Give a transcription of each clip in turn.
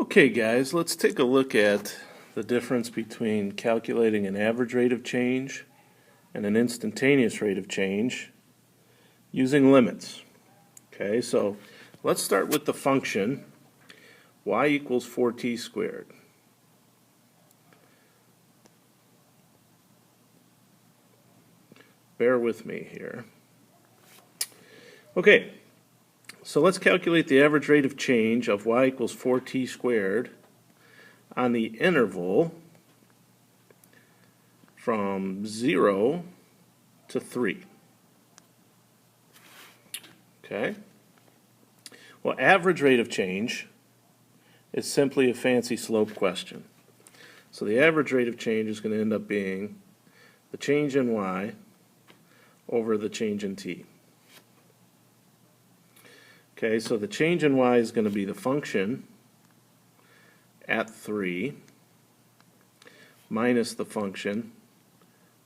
Okay guys, let's take a look at the difference between calculating an average rate of change and an instantaneous rate of change using limits. Okay, so let's start with the function y equals 4t squared. Bear with me here. Okay, so let's calculate the average rate of change of y equals 4t squared on the interval from 0 to 3. Okay? Well, average rate of change is simply a fancy slope question. So the average rate of change is going to end up being the change in y over the change in t. Okay, so the change in y is going to be the function at 3 minus the function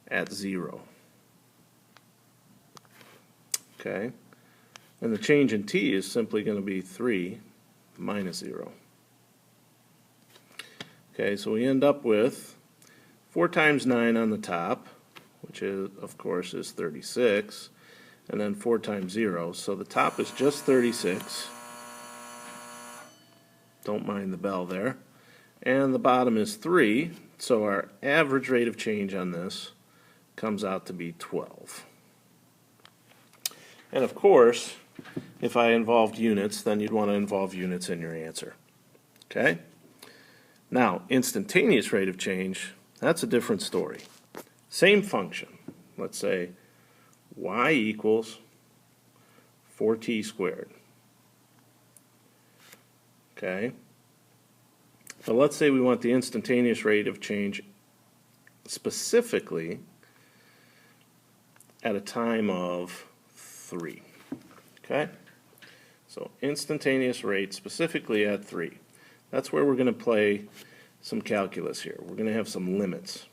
at 0. Okay, and the change in t is simply going to be 3 minus 0. Okay, so we end up with 4 times 9 on the top, which is, of course, is 36, and then 4 times 0. So the top is just 36. Don't mind the bell there. And the bottom is 3, so our average rate of change on this comes out to be 12. And of course, if I involved units, then you'd want to involve units in your answer. Okay? Now, instantaneous rate of change, that's a different story. Same function. Let's say y equals 4t squared. Okay? But let's say we want the instantaneous rate of change specifically at a time of 3. Okay? So instantaneous rate specifically at 3. That's where we're going to play some calculus here. We're going to have some limits.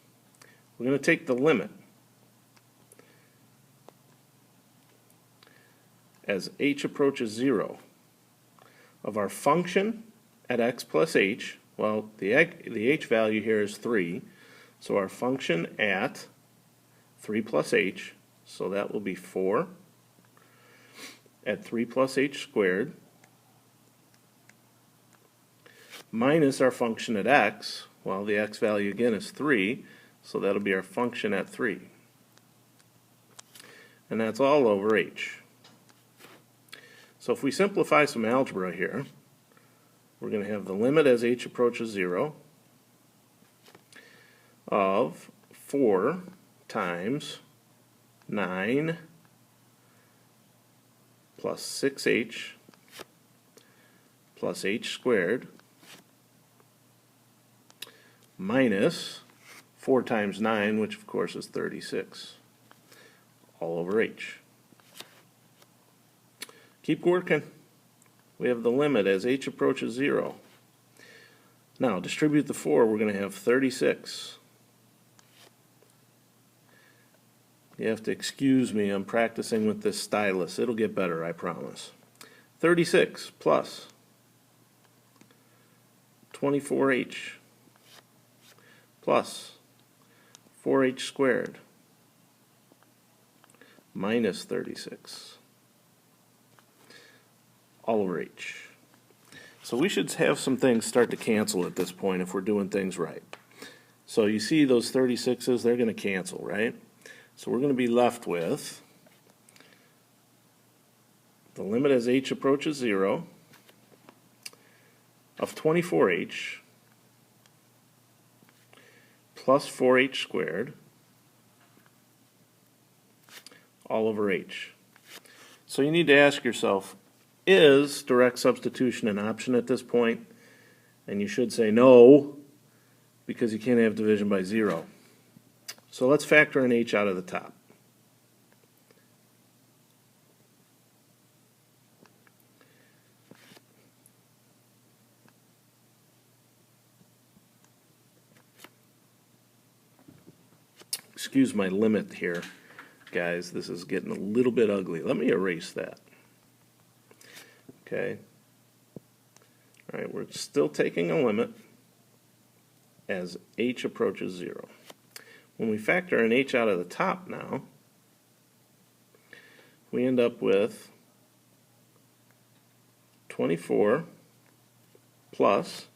We're going to take the limit as h approaches 0 of our function at x plus h. Well, the h value here is 3, so our function at 3 plus h, so that will be 4 at 3 plus h squared, minus our function at x. Well, the x value again is 3, so that'll be our function at 3. And that's all over h. So if we simplify some algebra here, we're going to have the limit as h approaches 0 of 4 times 9 plus 6h plus h squared minus 4 times 9, which of course is 36, all over h. Keep working. We have the limit as h approaches 0. Now, distribute the 4, we're going to have 36. You have to excuse me, I'm practicing with this stylus. It'll get better, I promise. 36 plus 24h plus 4h squared minus 36 all over h. So we should have some things start to cancel at this point if we're doing things right. So you see those 36s, they're going to cancel, right? So we're going to be left with the limit as h approaches 0 of 24h plus 4h squared all over h. So you need to ask yourself, is direct substitution an option at this point? And you should say no, because you can't have division by 0. So let's factor in h out of the top. Excuse my limit here, guys. This is getting a little bit ugly. Let me erase that. Okay. All right, we're still taking a limit as h approaches 0. When we factor an h out of the top now, we end up with 24 plus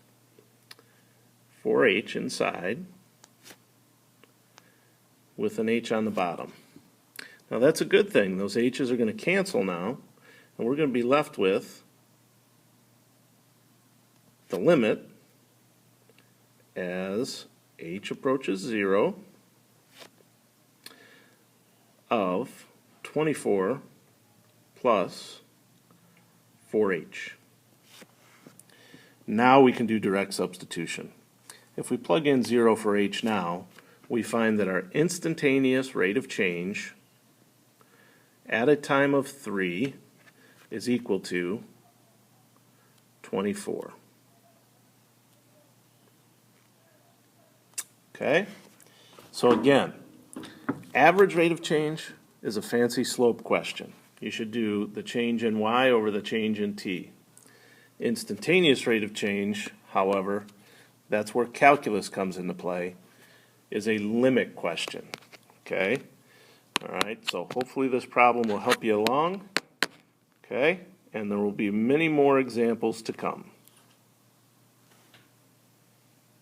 4h inside with an h on the bottom. Now that's a good thing. Those h's are going to cancel now, and we're going to be left with the limit as h approaches 0 of 24 plus 4h. Now we can do direct substitution. If we plug in 0 for h now, we find that our instantaneous rate of change at a time of 3 is equal to 24. Okay? So again, average rate of change is a fancy slope question. You should do the change in y over the change in t. Instantaneous rate of change, however, that's where calculus comes into play, is a limit question. Okay? All right, so hopefully this problem will help you along. Okay? And there will be many more examples to come.